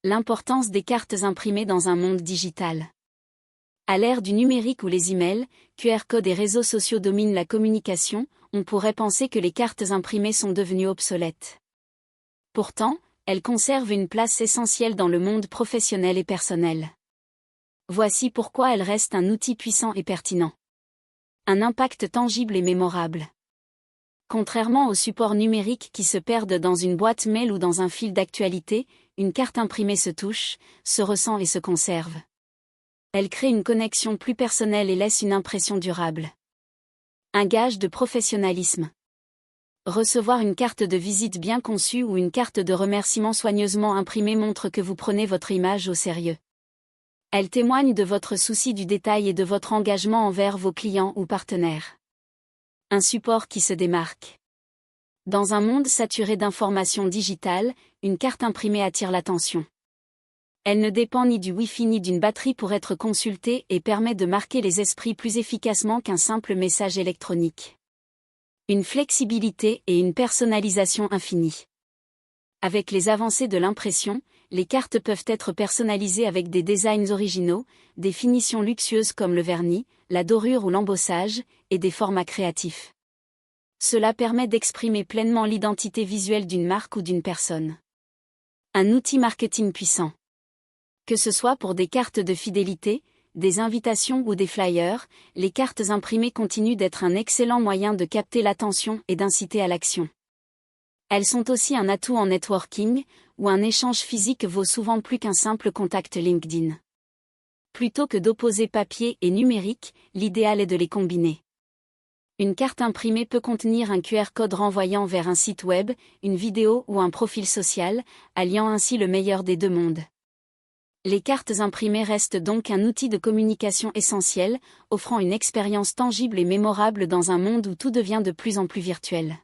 L'importance des cartes imprimées dans un monde digital. À l'ère du numérique où les emails, QR codes et réseaux sociaux dominent la communication, on pourrait penser que les cartes imprimées sont devenues obsolètes. Pourtant, elles conservent une place essentielle dans le monde professionnel et personnel. Voici pourquoi elles restent un outil puissant et pertinent. Un impact tangible et mémorable. Contrairement aux supports numériques qui se perdent dans une boîte mail ou dans un fil d'actualité, une carte imprimée se touche, se ressent et se conserve. Elle crée une connexion plus personnelle et laisse une impression durable. Un gage de professionnalisme. Recevoir une carte de visite bien conçue ou une carte de remerciement soigneusement imprimée montre que vous prenez votre image au sérieux. Elle témoigne de votre souci du détail et de votre engagement envers vos clients ou partenaires. Un support qui se démarque. Dans un monde saturé d'informations digitales, une carte imprimée attire l'attention. Elle ne dépend ni du Wi-Fi ni d'une batterie pour être consultée et permet de marquer les esprits plus efficacement qu'un simple message électronique. Une flexibilité et une personnalisation infinie. Avec les avancées de l'impression, les cartes peuvent être personnalisées avec des designs originaux, des finitions luxueuses comme le vernis, la dorure ou l'embossage, et des formats créatifs. Cela permet d'exprimer pleinement l'identité visuelle d'une marque ou d'une personne. Un outil marketing puissant. Que ce soit pour des cartes de fidélité, des invitations ou des flyers, les cartes imprimées continuent d'être un excellent moyen de capter l'attention et d'inciter à l'action. Elles sont aussi un atout en networking, où un échange physique vaut souvent plus qu'un simple contact LinkedIn. Plutôt que d'opposer papier et numérique, l'idéal est de les combiner. Une carte imprimée peut contenir un QR code renvoyant vers un site web, une vidéo ou un profil social, alliant ainsi le meilleur des deux mondes. Les cartes imprimées restent donc un outil de communication essentiel, offrant une expérience tangible et mémorable dans un monde où tout devient de plus en plus virtuel.